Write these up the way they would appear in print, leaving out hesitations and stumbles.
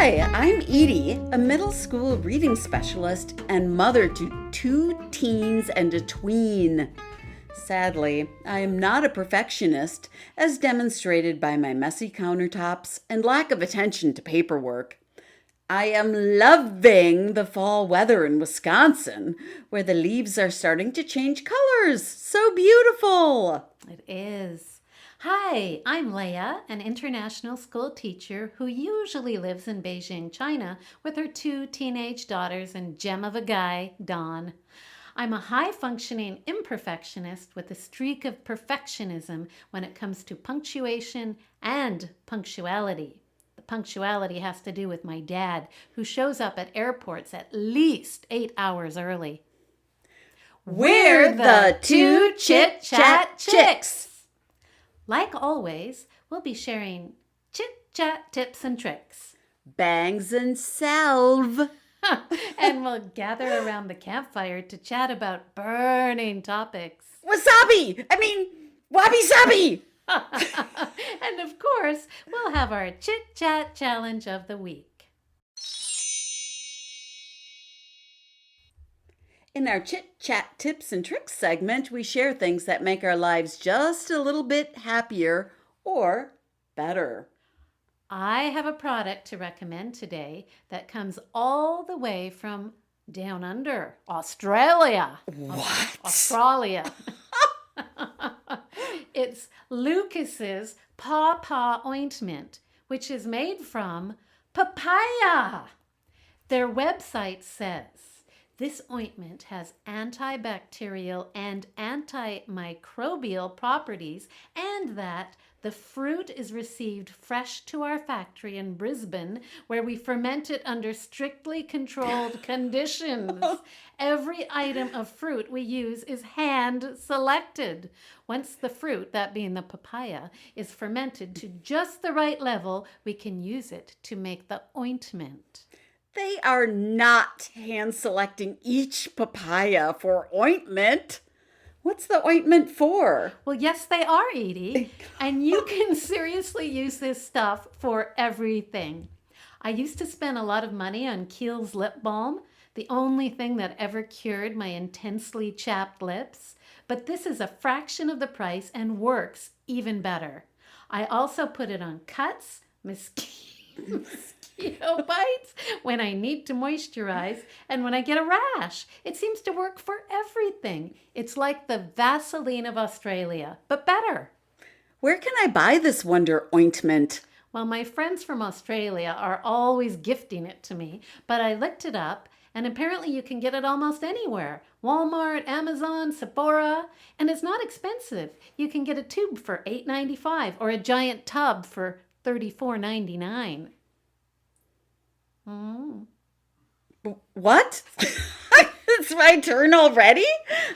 Hi, I'm Eydie, a middle school reading specialist and mother to 2 teens and a tween. Sadly, I am not a perfectionist, as demonstrated by my messy countertops and lack of attention to paperwork. I am loving the fall weather in Wisconsin, where the leaves are starting to change colors. So beautiful! It is. Hi, I'm Leah, an international school teacher who usually lives in Beijing, China, with her 2 teenage daughters and gem of a guy, Don. I'm a high-functioning imperfectionist with a streak of perfectionism when it comes to punctuation and punctuality. The punctuality has to do with my dad, who shows up at airports at least 8 hours early. We're the 2 Chit-Chat Chicks! Like always, we'll be sharing chit-chat tips and tricks. Bangs and salve. And we'll gather around the campfire to chat about burning topics. Wabi Sabi! And of course, we'll have our chit-chat challenge of the week. In our chit-chat tips and tricks segment, we share things that make our lives just a little bit happier or better. I have a product to recommend today that comes all the way from down under, Australia. What? Australia. It's Lucas's Pawpaw Ointment, which is made from papaya. Their website says, this ointment has antibacterial and antimicrobial properties, and that the fruit is received fresh to our factory in Brisbane, where we ferment it under strictly controlled conditions. Every item of fruit we use is hand selected. Once the fruit, that being the papaya, is fermented to just the right level, we can use it to make the ointment. They are not hand-selecting each papaya for ointment. What's the ointment for? Well, yes, they are, Eydie. And you can seriously use this stuff for everything. I used to spend a lot of money on Kiehl's lip balm, the only thing that ever cured my intensely chapped lips. But this is a fraction of the price and works even better. I also put it on cuts, mosquito bites, when I need to moisturize, and when I get a rash. It seems to work for everything. It's like the Vaseline of Australia, but better. Where can I buy this wonder ointment? Well, my friends from Australia are always gifting it to me, but I looked it up, and apparently you can get it almost anywhere. Walmart, Amazon, Sephora, and it's not expensive. You can get a tube for $8.95 or a giant tub for $34.99. What? It's my turn already?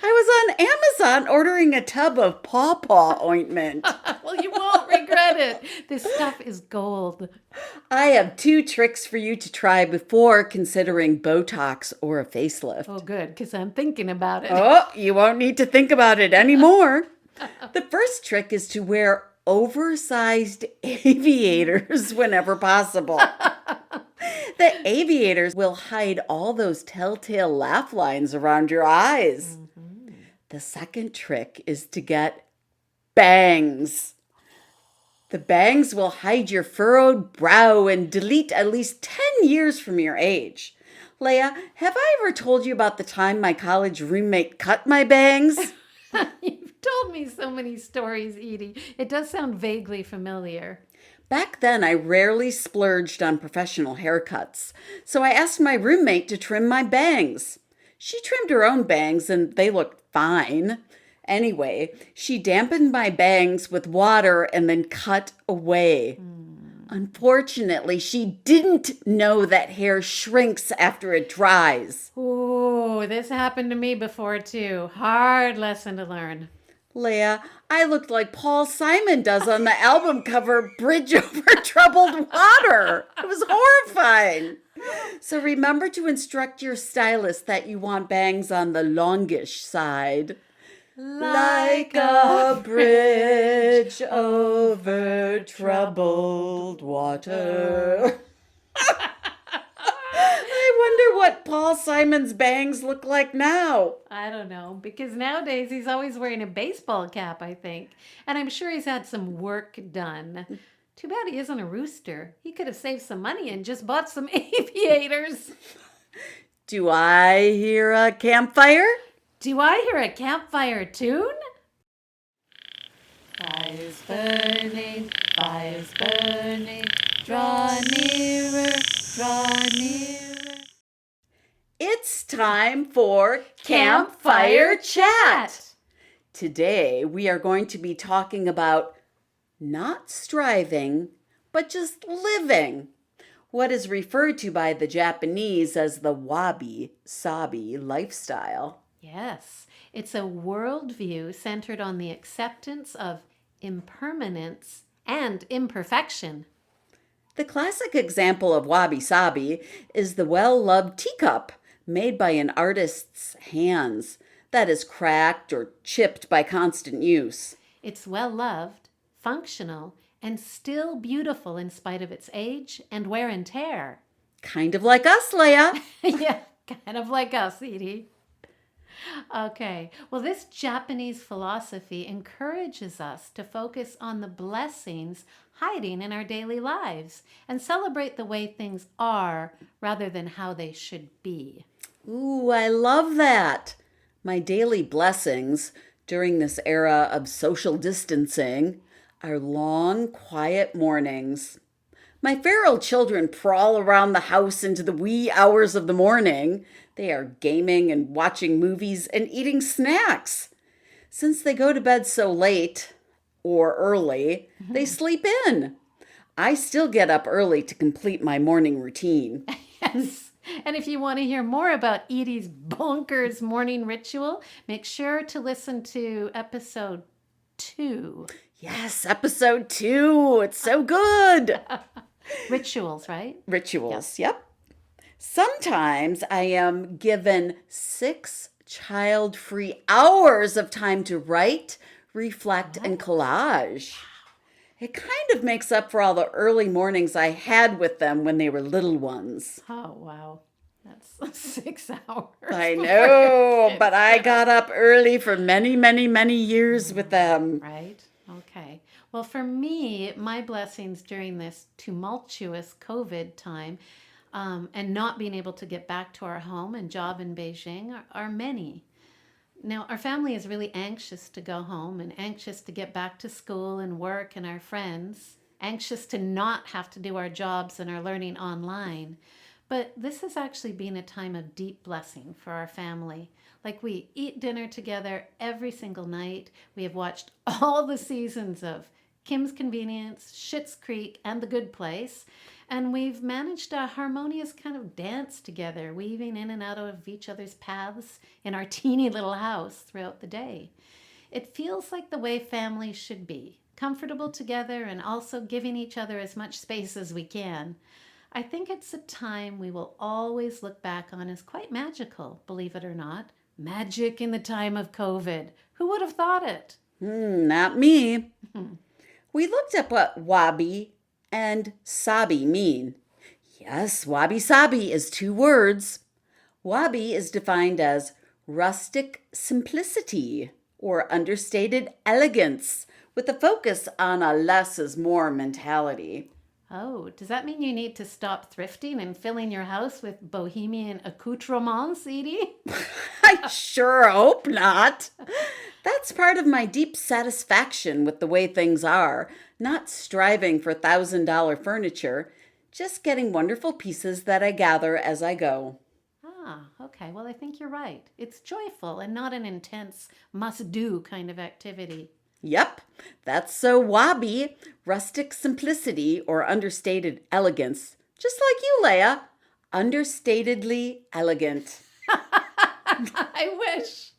I was on Amazon ordering a tub of Pawpaw ointment. Well, you won't regret it. This stuff is gold. I have 2 tricks for you to try before considering Botox or a facelift. Oh, good, because I'm thinking about it. Oh, you won't need to think about it anymore. The first trick is to wear oversized aviators whenever possible. The aviators will hide all those telltale laugh lines around your eyes. Mm-hmm. The second trick is to get bangs. The bangs will hide your furrowed brow and delete at least 10 years from your age. Leah, have I ever told you about the time my college roommate cut my bangs? You've told me so many stories, Eydie. It does sound vaguely familiar. Back then, I rarely splurged on professional haircuts, so I asked my roommate to trim my bangs. She trimmed her own bangs, and they looked fine. Anyway, she dampened my bangs with water and then cut away. Unfortunately, she didn't know that hair shrinks after it dries. Ooh, this happened to me before, too. Hard lesson to learn. Leah, I looked like Paul Simon does on the album cover, Bridge Over Troubled Water. It was horrifying. So remember to instruct your stylist that you want bangs on the longish side. Like a bridge over troubled water. what Paul Simon's bangs look like now. I don't know, because nowadays he's always wearing a baseball cap, I think. And I'm sure he's had some work done. Too bad he isn't a rooster. He could have saved some money and just bought some aviators. Do I hear a campfire? Do I hear a campfire tune? Fire's burning, draw nearer, draw nearer. It's time for Campfire Chat. Today we are going to be talking about not striving, but just living. What is referred to by the Japanese as the Wabi Sabi lifestyle. Yes, it's a worldview centered on the acceptance of impermanence and imperfection. The classic example of Wabi Sabi is the well-loved teacup made by an artist's hands that is cracked or chipped by constant use. It's well-loved, functional, and still beautiful in spite of its age and wear and tear. Kind of like us, Leah. Yeah, kind of like us, Eydie. Okay, well, this Japanese philosophy encourages us to focus on the blessings hiding in our daily lives and celebrate the way things are rather than how they should be. Ooh, I love that. My daily blessings during this era of social distancing are long, quiet mornings. My feral children prowl around the house into the wee hours of the morning. They are gaming and watching movies and eating snacks. Since they go to bed so late, or early, they sleep in. I still get up early to complete my morning routine. Yes. And if you want to hear more about Eydie's bonkers morning ritual, make sure to listen to episode 2. Yes, episode 2. It's so good. Rituals, right? Rituals, yep. Sometimes I am given 6 child-free hours of time to write, reflect, and collage. It kind of makes up for all the early mornings I had with them when they were little ones. Oh, wow. That's 6 hours. I know, but I got up early for many, many, many years with them. Right? Okay. Well, for me, my blessings during this tumultuous COVID time and not being able to get back to our home and job in Beijing are many. Now, our family is really anxious to go home and anxious to get back to school and work and our friends, anxious to not have to do our jobs and our learning online. But this has actually been a time of deep blessing for our family. Like, we eat dinner together every single night. We have watched all the seasons of Kim's Convenience, Schitt's Creek, and The Good Place. And we've managed a harmonious kind of dance together, weaving in and out of each other's paths in our teeny little house throughout the day. It feels like the way families should be, comfortable together and also giving each other as much space as we can. I think it's a time we will always look back on as quite magical, believe it or not. Magic in the time of COVID. Who would have thought it? Not me. We looked up what wabi and sabi mean. Yes, wabi sabi is 2 words. Wabi is defined as rustic simplicity or understated elegance with a focus on a less is more mentality. Oh, does that mean you need to stop thrifting and filling your house with bohemian accoutrements, Eydie? I sure hope not. That's part of my deep satisfaction with the way things are, not striving for $1,000 furniture, just getting wonderful pieces that I gather as I go. Ah, okay. Well, I think you're right. It's joyful and not an intense must-do kind of activity. Yep, that's so wabi, rustic simplicity or understated elegance, just like you, Leah, understatedly elegant. I wish.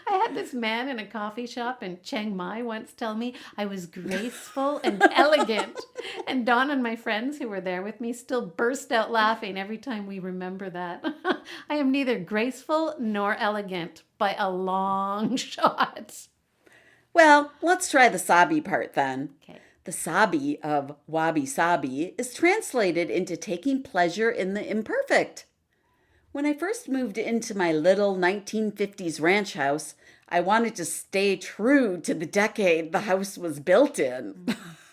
I had this man in a coffee shop in Chiang Mai once tell me I was graceful and elegant. And Dawn and my friends who were there with me still burst out laughing every time we remember that. I am neither graceful nor elegant by a long shot. Well, let's try the sabi part then. Okay. The sabi of Wabi Sabi is translated into taking pleasure in the imperfect. When I first moved into my little 1950s ranch house, I wanted to stay true to the decade the house was built in.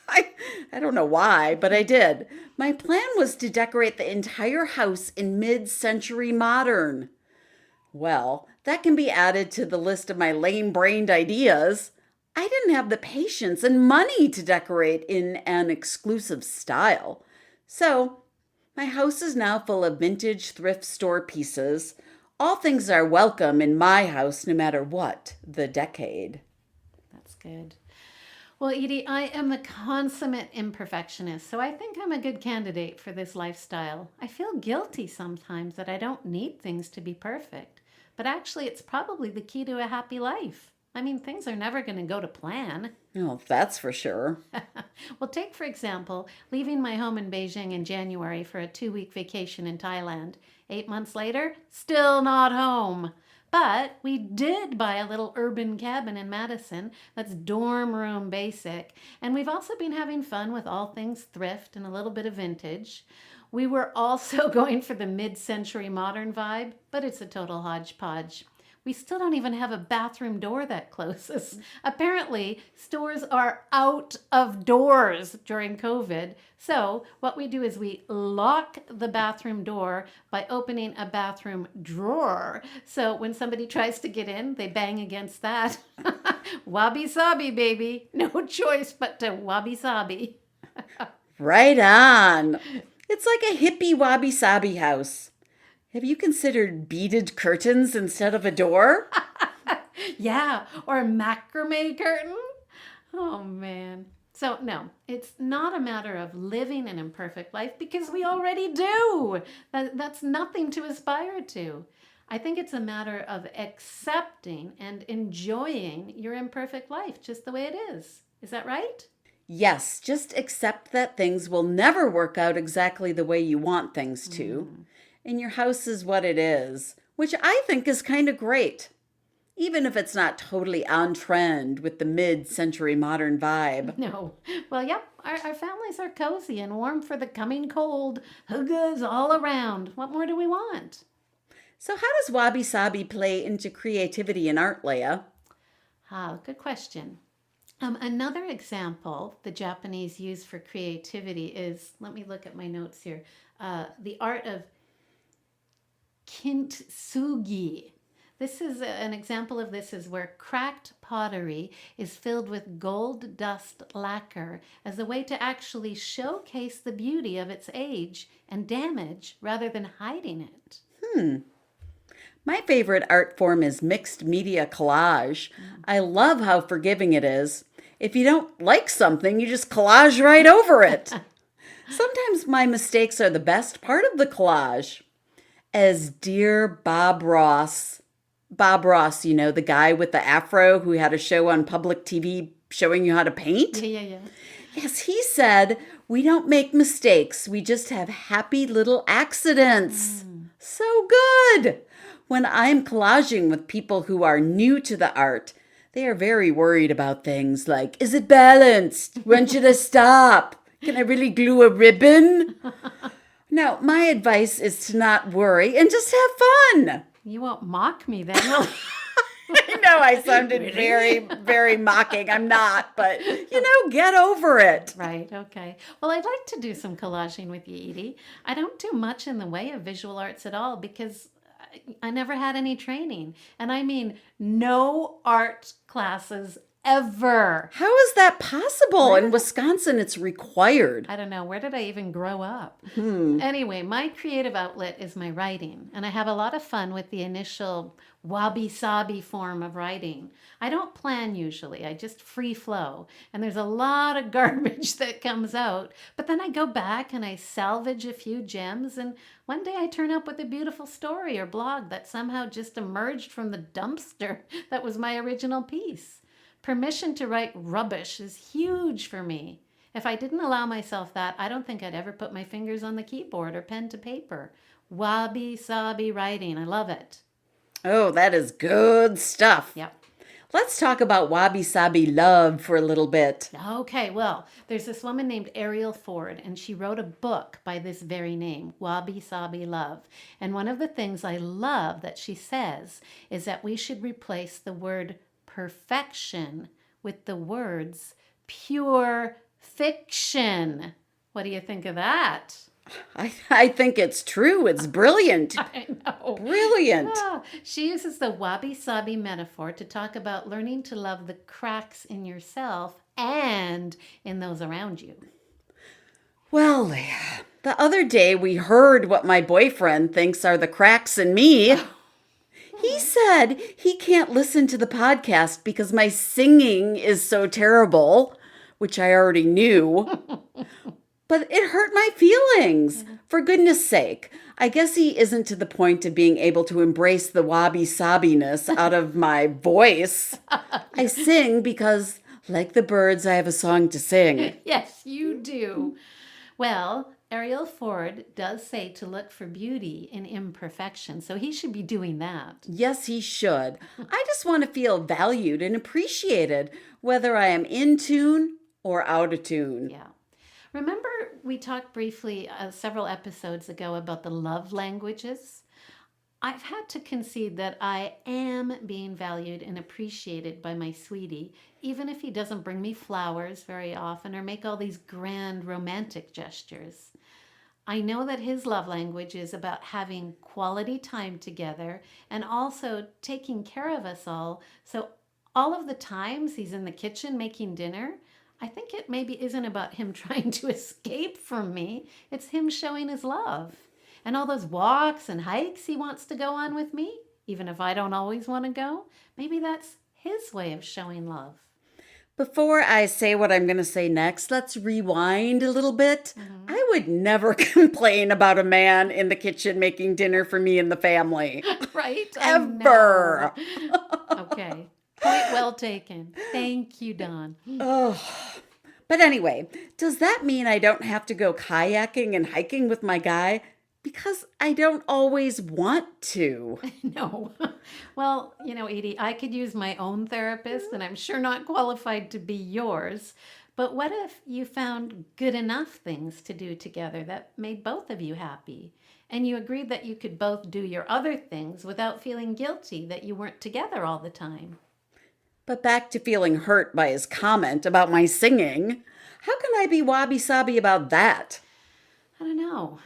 I don't know why, but I did. My plan was to decorate the entire house in mid-century modern. Well, that can be added to the list of my lame-brained ideas. I didn't have the patience and money to decorate in an exclusive style. So, my house is now full of vintage thrift store pieces. All things are welcome in my house, no matter what the decade. That's good. Well, Eydie, I am the consummate imperfectionist, so I think I'm a good candidate for this lifestyle. I feel guilty sometimes that I don't need things to be perfect, but actually it's probably the key to a happy life. I mean, things are never going to go to plan. Oh, that's for sure. Well, take, for example, leaving my home in Beijing in January for a 2-week vacation in Thailand. 8 months later, still not home. But we did buy a little urban cabin in Madison that's dorm room basic. And we've also been having fun with all things thrift and a little bit of vintage. We were also going for the mid-century modern vibe, but it's a total hodgepodge. We still don't even have a bathroom door that closes. Apparently, stores are out of doors during COVID. So what we do is we lock the bathroom door by opening a bathroom drawer. So when somebody tries to get in, they bang against that. Wabi Sabi, baby. No choice but to Wabi Sabi. Right on. It's like a hippie Wabi Sabi house. Have you considered beaded curtains instead of a door? Yeah, or a macrame curtain. Oh, man. So, no, it's not a matter of living an imperfect life because we already do. That's nothing to aspire to. I think it's a matter of accepting and enjoying your imperfect life just the way it is. Is that right? Yes, just accept that things will never work out exactly the way you want things to. And your house is what it is, which I think is kind of great. Even if it's not totally on trend with the mid-century modern vibe. No. Well, yep, our families are cozy and warm for the coming cold. Huggas all around. What more do we want? So how does Wabi Sabi play into creativity and art, Leah? Good question. Another example the Japanese use for creativity is, let me look at my notes here, the art of kintsugi. This is an example of this is where cracked pottery is filled with gold dust lacquer as a way to actually showcase the beauty of its age and damage rather than hiding it. My favorite art form is mixed media collage. I love how forgiving it is. If you don't like something, you just collage right over it. Sometimes my mistakes are the best part of the collage. As dear Bob Ross, the guy with the afro who had a show on public TV showing you how to paint. Yeah. Yes, he said, we don't make mistakes. We just have happy little accidents. So good. When I'm collaging with people who are new to the art, they are very worried about things like, is it balanced? When should I stop? Can I really glue a ribbon? Now, my advice is to not worry and just have fun. You won't mock me then, will you? I know I sounded very, very mocking. I'm not, but, get over it. Right, okay. Well, I'd like to do some collaging with you, Eydie. I don't do much in the way of visual arts at all because I never had any training. And I mean, no art classes ever. How is that possible? In Wisconsin, it's required. I don't know. Where did I even grow up? Anyway, my creative outlet is my writing, and I have a lot of fun with the initial Wabi Sabi form of writing. I don't plan usually. I just free flow, and there's a lot of garbage that comes out, but then I go back and I salvage a few gems, and one day I turn up with a beautiful story or blog that somehow just emerged from the dumpster that was my original piece. Permission to write rubbish is huge for me. If I didn't allow myself that, I don't think I'd ever put my fingers on the keyboard or pen to paper. Wabi Sabi writing. I love it. Oh, that is good stuff. Yep. Let's talk about Wabi Sabi love for a little bit. Okay, well, there's this woman named Arielle Ford, and she wrote a book by this very name, Wabi Sabi Love. And one of the things I love that she says is that we should replace the word perfection with the words pure fiction. What do you think of that? I think it's true. It's brilliant. I know. Brilliant. She uses the Wabi Sabi metaphor to talk about learning to love the cracks in yourself and in those around you. Well, Leah, the other day we heard what my boyfriend thinks are the cracks in me. He said he can't listen to the podcast because my singing is so terrible, which I already knew. But it hurt my feelings. For goodness sake. I guess he isn't to the point of being able to embrace the wabi-sabiness out of my voice. I sing because, like the birds, I have a song to sing. Yes, you do. Well, Arielle Ford does say to look for beauty in imperfection, so he should be doing that. Yes, he should. I just want to feel valued and appreciated, whether I am in tune or out of tune. Yeah. Remember we talked briefly several episodes ago about the love languages? I've had to concede that I am being valued and appreciated by my sweetie, even if he doesn't bring me flowers very often or make all these grand romantic gestures. I know that his love language is about having quality time together and also taking care of us all. So all of the times he's in the kitchen making dinner, I think it maybe isn't about him trying to escape from me. It's him showing his love. And all those walks and hikes he wants to go on with me, even if I don't always want to go, maybe that's his way of showing love. Before I say what I'm going to say next, let's rewind a little bit. I would never complain about a man in the kitchen making dinner for me and the family. Right? Ever. Okay. Point well taken. Thank you, Dawn. Oh. But anyway, does that mean I don't have to go kayaking and hiking with my guy? Because I don't always want to. No. Well, Eydie, I could use my own therapist, and I'm sure not qualified to be yours. But what if you found good enough things to do together that made both of you happy? And you agreed that you could both do your other things without feeling guilty that you weren't together all the time. But back to feeling hurt by his comment about my singing. How can I be wabi-sabi about that? I don't know.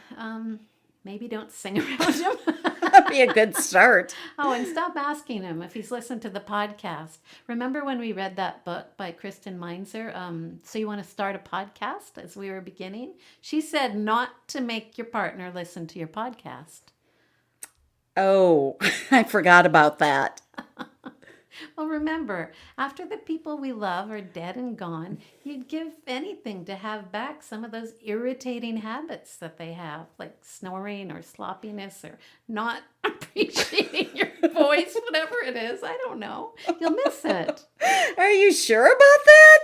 Maybe don't sing around him. That'd be a good start. Oh, and stop asking him if he's listened to the podcast. Remember when we read that book by Kristen Meinzer, So You Want to Start a Podcast, as we were beginning? She said not to make your partner listen to your podcast. Oh, I forgot about that. Well, remember, after the people we love are dead and gone, you'd give anything to have back some of those irritating habits that they have, like snoring or sloppiness or not appreciating your voice, whatever it is. I don't know. You'll miss it. Are you sure about that?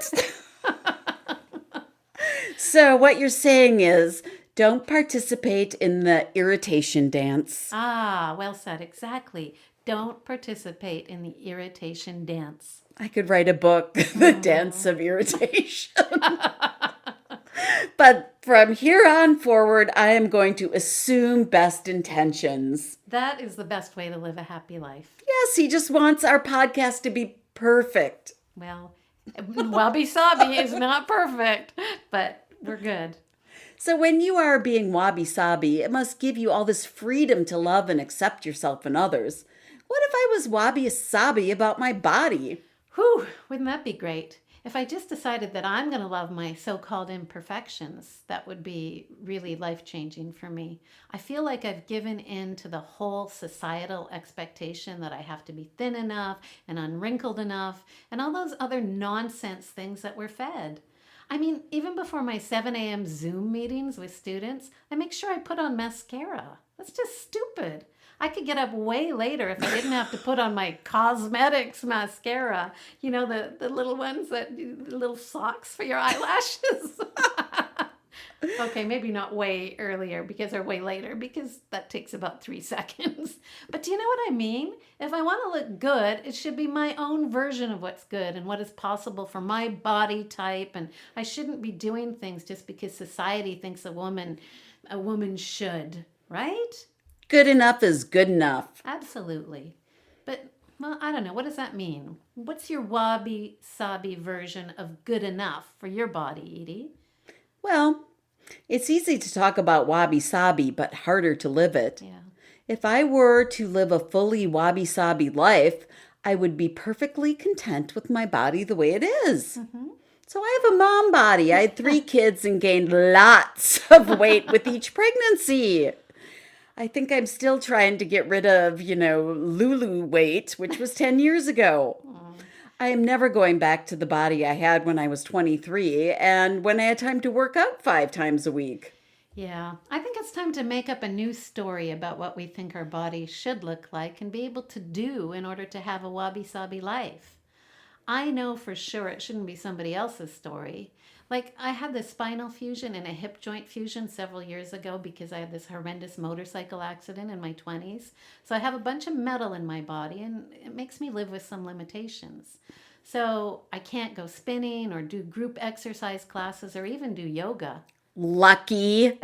So what you're saying is, don't participate in the irritation dance. Ah, well said. Exactly. Don't participate in the irritation dance. I could write a book, The Dance of Irritation. But from here on forward, I am going to assume best intentions. That is the best way to live a happy life. Yes, he just wants our podcast to be perfect. Well, Wabi Sabi is not perfect, but we're good. So when you are being wabi-sabi, it must give you all this freedom to love and accept yourself and others. What if I was wabi-sabi about my body? Whew, wouldn't that be great? If I just decided that I'm going to love my so-called imperfections, that would be really life-changing for me. I feel like I've given in to the whole societal expectation that I have to be thin enough and unwrinkled enough and all those other nonsense things that we're fed. I mean, even before my 7 a.m. Zoom meetings with students, I make sure I put on mascara. That's just stupid. I could get up way later if I didn't have to put on my cosmetics mascara. You know, the little ones, the little socks for your eyelashes. Okay, maybe not way earlier or way later because that takes about 3 seconds. But do you know what I mean? If I want to look good, it should be my own version of what's good and what is possible for my body type. And I shouldn't be doing things just because society thinks a woman should, right? Good enough is good enough. Absolutely. But, well, I don't know. What does that mean? What's your Wabi Sabi version of good enough for your body, Eydie? Well, it's easy to talk about Wabi Sabi, but harder to live it. Yeah. If I were to live a fully Wabi Sabi life, I would be perfectly content with my body the way it is. Mm-hmm. So I have a mom body. I had 3 kids and gained lots of weight with each pregnancy. I think I'm still trying to get rid of, Lulu weight, which was 10 years ago. I am never going back to the body I had when I was 23 and when I had time to work out 5 times a week. Yeah, I think it's time to make up a new story about what we think our body should look like and be able to do in order to have a wabi-sabi life. I know for sure it shouldn't be somebody else's story. Like, I had this spinal fusion and a hip joint fusion several years ago because I had this horrendous motorcycle accident in my 20s. So I have a bunch of metal in my body and it makes me live with some limitations. So I can't go spinning or do group exercise classes or even do yoga. Lucky.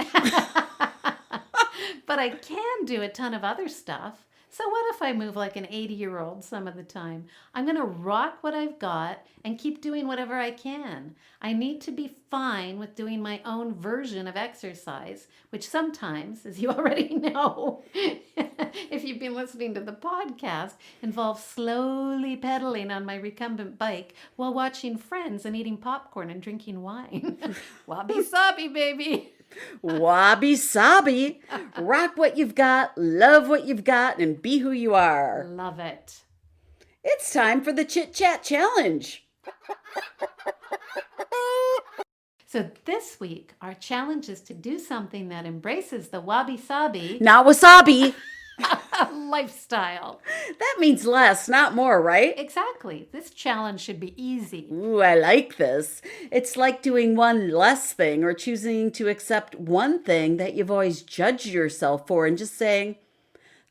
But I can do a ton of other stuff. So what if I move like an 80-year-old some of the time? I'm going to rock what I've got and keep doing whatever I can. I need to be fine with doing my own version of exercise, which sometimes, as you already know, if you've been listening to the podcast, involves slowly pedaling on my recumbent bike while watching Friends and eating popcorn and drinking wine. Wabi Sabi, baby. Wabi Sabi. Rock what you've got, love what you've got, and be who you are. Love it. It's time for the Chit Chat Challenge. So this week, our challenge is to do something that embraces the Wabi Sabi Not wasabi. lifestyle. That means less, not more, right? Exactly. This challenge should be easy. Ooh, I like this. It's like doing one less thing or choosing to accept one thing that you've always judged yourself for and just saying,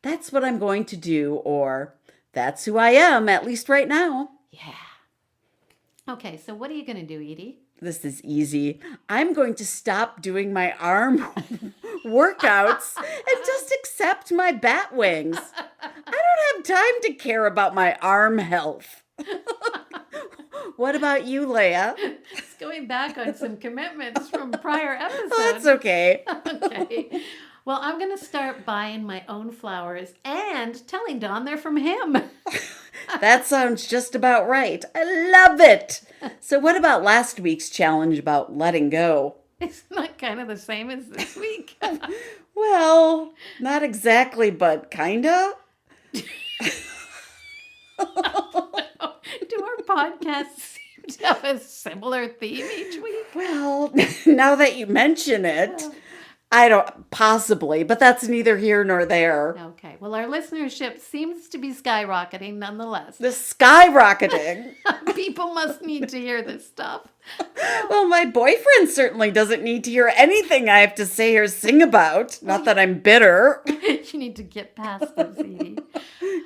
that's what I'm going to do, or that's who I am, at least right now. Yeah. Okay, so what are you going to do, Eydie? This is easy. I'm going to stop doing my arm workouts and just accept my bat wings. I don't have time to care about my arm health. What about you, Leah? It's going back on some commitments from prior episodes. Oh, that's okay. Okay. Well, I'm going to start buying my own flowers and telling Don they're from him. That sounds just about right. I love it. So what about last week's challenge about letting go? Isn't that kind of the same as this week? Well, not exactly, but kinda. Do our podcasts seem to have a similar theme each week? Well, now that you mention it, I don't, possibly, but that's neither here nor there. Okay. Well, our listenership seems to be skyrocketing nonetheless. The skyrocketing. People must need to hear this stuff. Well, my boyfriend certainly doesn't need to hear anything I have to say or sing about. Not that I'm bitter. You need to get past this, Eydie.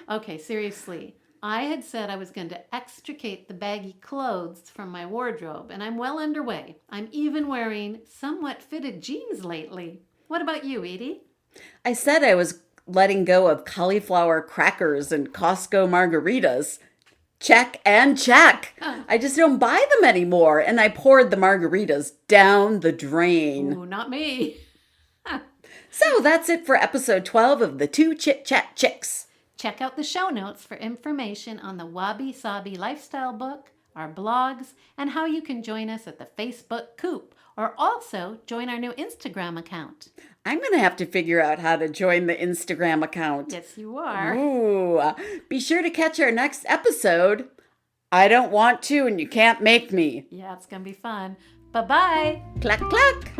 Okay, seriously. I had said I was going to extricate the baggy clothes from my wardrobe, and I'm well underway. I'm even wearing somewhat fitted jeans lately. What about you, Eydie? I said I was letting go of cauliflower crackers and Costco margaritas. Check and check. I just don't buy them anymore, and I poured the margaritas down the drain. Ooh, not me. So that's it for episode 12 of the Two Chit Chat Chicks. Check out the show notes for information on the Wabi Sabi lifestyle book, our blogs, and how you can join us at the Facebook Coop, or also join our new Instagram account. I'm going to have to figure out how to join the Instagram account. Yes, you are. Ooh, be sure to catch our next episode. I don't want to, and you can't make me. Yeah, it's going to be fun. Bye-bye. Clack, clack.